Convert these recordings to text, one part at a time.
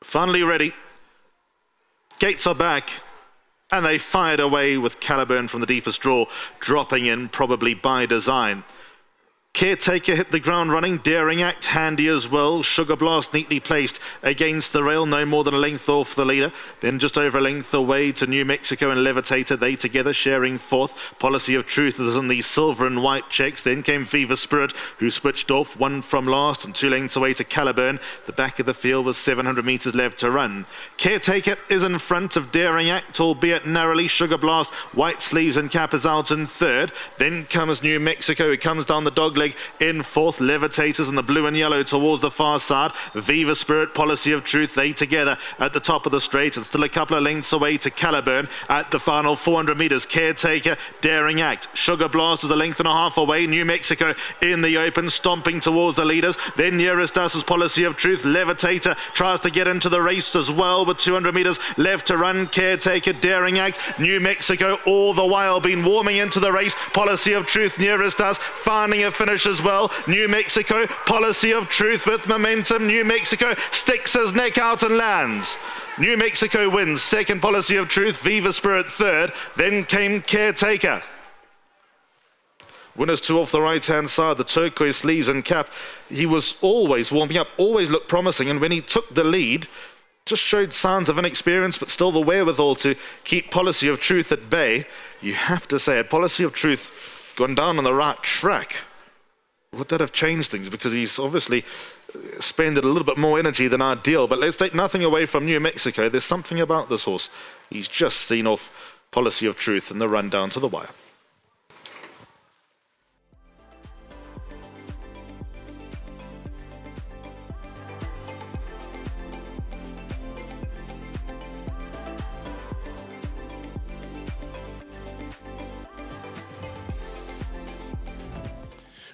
Finally ready. Gates are back. And they fired away with Caliburn from the deepest draw, dropping in probably by design. Caretaker hit the ground running, Daring Act handy as well. Sugar Blast neatly placed against the rail, no more than a length off the leader. Then just over a length away to New Mexico and Levitator, they together sharing fourth. Policy of Truth is in the silver and white checks. Then came Fever Spirit, who switched off, one from last and 2 lengths away to Caliburn. The back of the field with 700 metres left to run. Caretaker is in front of Daring Act, albeit narrowly. Sugar Blast, White Sleeves and Cap is out in third. Then comes New Mexico, who comes down the dogleg in fourth. Levitators in the blue and yellow towards the far side. Viva Spirit, Policy of Truth, they together at the top of the straight and still a couple of lengths away to Caliburn at the final 400 metres. Caretaker, Daring Act, Sugar Blast is a length and a half away. New Mexico in the open, stomping towards the leaders. Then nearest us is Policy of Truth. Levitator tries to get into the race as well with 200 metres left to run. Caretaker, Daring Act, New Mexico all the while been warming into the race. Policy of Truth nearest us, finding a finish as well. New Mexico, Policy of Truth with momentum. New Mexico sticks his neck out and lands. New Mexico wins. Second, Policy of Truth. Viva Spirit third. Then came Caretaker. Winners two off the right-hand side, the turquoise sleeves and cap. He was always warming up, always looked promising, and when he took the lead, just showed signs of inexperience, but still the wherewithal to keep Policy of Truth at bay. You have to say, had Policy of Truth gone down on the right track, would that have changed things? Because he's obviously spended a little bit more energy than ideal. But let's take nothing away from New Mexico. There's something about this horse. He's just seen off Policy of Truth in the run down to the wire.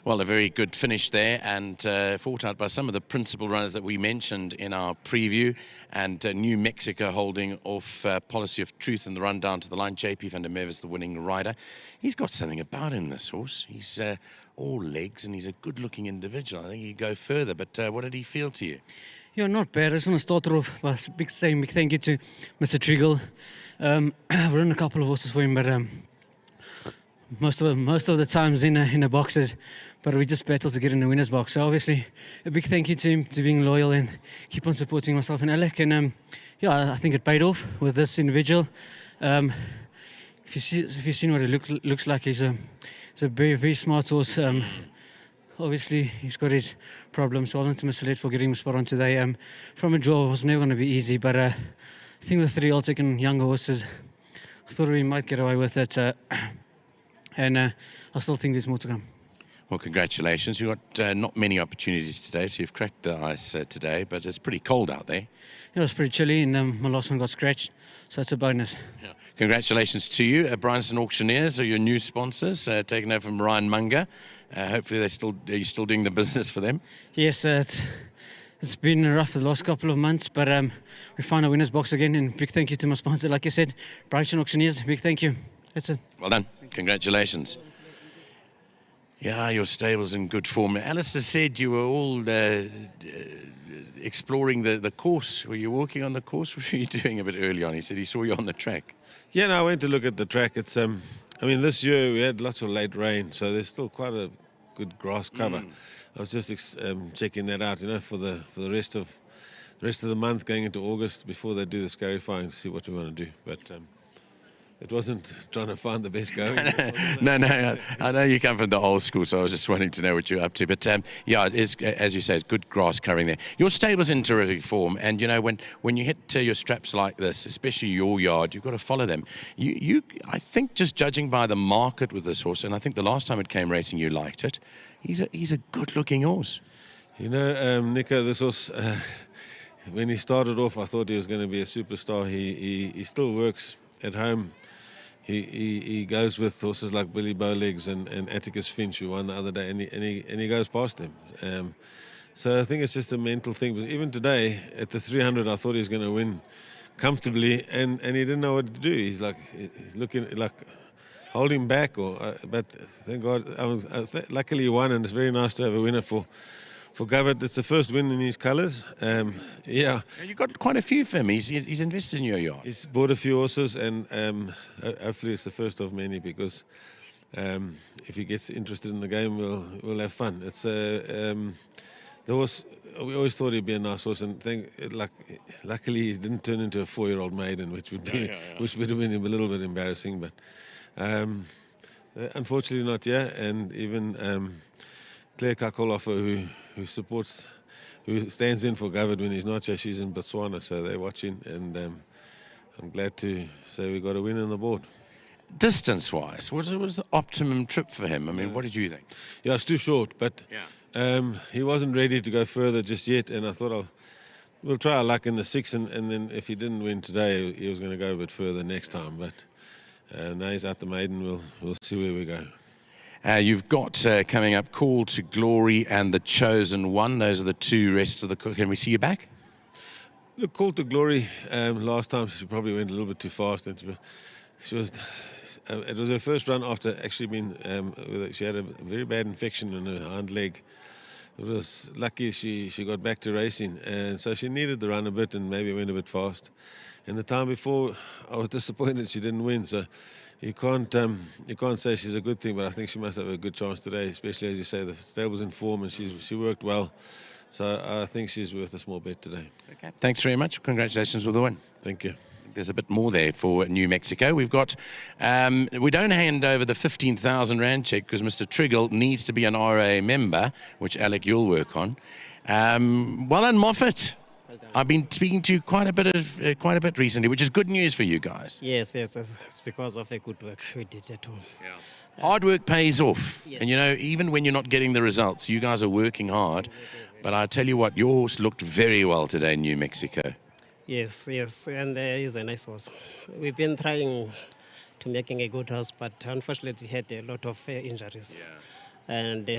Well, a very good finish there, and fought out by some of the principal runners that we mentioned in our preview, and New Mexico holding off Policy of Truth in the run down to the line. JP van der Merwe is the winning rider. He's got something about him, this horse. He's all legs, and he's a good-looking individual. I think he'd go further, but what did he feel to you? Yeah, not bad. I just want to start off by saying big thank you to Mr. Triggle. I've run a couple of horses for him, but most of the times in the boxes, but we just battled to get in the winner's box. So obviously a big thank you to him to being loyal and keep on supporting myself and Alec. And yeah, I think it paid off with this individual. If you've seen what he looks like, he's a very, very smart horse. Obviously he's got his problems. Well done to Mr. Led for getting him spot on today. From a draw, it was never going to be easy, but I think with 3 old taking younger horses, I thought we might get away with it. And I still think there's more to come. Well, congratulations. You've got not many opportunities today, so you've cracked the ice today, but it's pretty cold out there. It was pretty chilly, and my last one got scratched, so it's a bonus. Yeah. Congratulations to you. Bryanston Auctioneers are your new sponsors, taken over from Ryan Munger. Hopefully are you still doing the business for them? Yes, it's been rough the last couple of months, but we found a winner's box again, and big thank you to my sponsor, like you said, Bryanston Auctioneers. Big thank you. That's it. Well done. Congratulations. Yeah, your stable's in good form. Alistair said you were all exploring the course. Were you walking on the course? What were you doing a bit early on? He said he saw you on the track. Yeah, no, I went to look at the track. It's I mean, this year we had lots of late rain, so there's still quite a good grass cover. I was just checking that out, you know, for the rest of the month, going into August, before they do the scarifying, to see what we want to do. But it wasn't trying to find the best going. No, I know you come from the old school, so I was just wanting to know what you're up to. But yeah, it is, as you say, it's good grass covering there. Your stable's in terrific form, and you know when you hit your straps like this, especially your yard, you've got to follow them. I think, just judging by the market with this horse, and I think the last time it came racing, you liked it. He's a good-looking horse. You know, Nico, this horse. When he started off, I thought he was going to be a superstar. He still works at home. He goes with horses like Billy Bowlegs and Atticus Finch, who won the other day, and he goes past them. So I think it's just a mental thing. But even today, at the 300, I thought he was going to win comfortably, and he didn't know what to do. He's looking like holding back, but thank God, luckily he won, and it's very nice to have a winner for for Govard, it's the first win in his colours. Yeah, You've got quite a few for him. He's invested in your yard. he's bought a few horses, and hopefully it's the first of many, because if he gets interested in the game, we'll have fun. It's the horse. We always thought he'd be a nice horse, and luckily he didn't turn into a 4-year-old maiden, which would have been a little bit embarrassing. But unfortunately not here, and even Claire Kakoloffer, who stands in for Govard when he's not here, she's in Botswana, so they're watching, and I'm glad to say we got a win on the board. Distance-wise, what was the optimum trip for him? I mean, what did you think? Yeah, it's too short, but he wasn't ready to go further just yet, and I thought we'll try our luck in the 6, and then if he didn't win today, he was going to go a bit further next time. But now he's out the maiden, we'll see where we go. You've got coming up Call to Glory and The Chosen One. Those are the two rest of the... Can we see you back? Look, Call to Glory, last time she probably went a little bit too fast, and it was her first run after actually being, she had a very bad infection in her hind leg. It was lucky she got back to racing, and so she needed the run a bit and maybe went a bit fast. And the time before, I was disappointed she didn't win, so you can't say she's a good thing, but I think she must have a good chance today, especially as you say, the stable's in form and she worked well. So I think she's worth a small bet today. Okay. Thanks very much. Congratulations with the win. Thank you. There's a bit more there for New Mexico. We've got, we don't hand over the 15,000 Rand check because Mr. Triggle needs to be an RA member, which Alec, you'll work on. Well done, Moffat. Well done. I've been speaking to you quite a bit recently, which is good news for you guys. Yes, it's because of a good work we did at home. Hard work pays off. Yes. And, you know, even when you're not getting the results, you guys are working hard. But I tell you what, your horse looked very well today in New Mexico. Yes, and he's a nice horse. We've been trying to making a good horse, but unfortunately he had a lot of injuries. And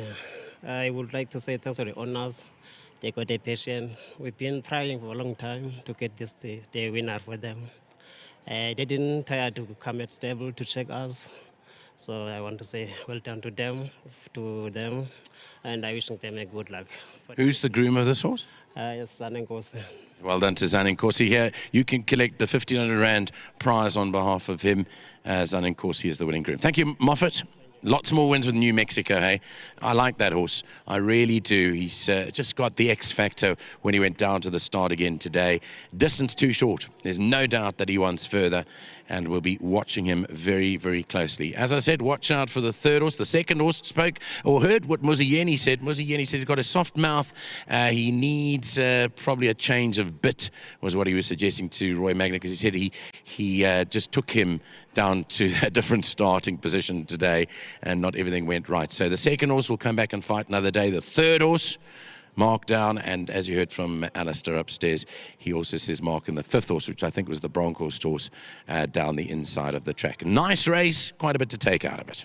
I would like to say thanks to the owners. They got a patient. We've been trying for a long time to get this the winner for them. They didn't tire to come at stable to check us. So I want to say well done to them, and I wishing them a good luck. Who's the groom of this horse? Yes, Zanenkosi. Well done to Zanenkosi here. You can collect the 1,500 Rand prize on behalf of him. Zanenkosi is the winning groom. Thank you, Moffat. Lots more wins with New Mexico, hey? I like that horse. I really do. He's just got the X factor when he went down to the start again today. Distance too short. There's no doubt that he wants further, and we'll be watching him very, very closely. As I said, watch out for the third horse. The second horse spoke or heard what Muziyeni said. Muziyeni said he's got a soft mouth. He needs probably a change of bit, was what he was suggesting to Roy Magna, because he said he just took him down to a different starting position today, and not everything went right. So the second horse will come back and fight another day. The third horse, mark down, and as you heard from Alistair upstairs, he also says mark in the fifth horse, which I think was the Bronkhorst horse, down the inside of the track. Nice race, quite a bit to take out of it.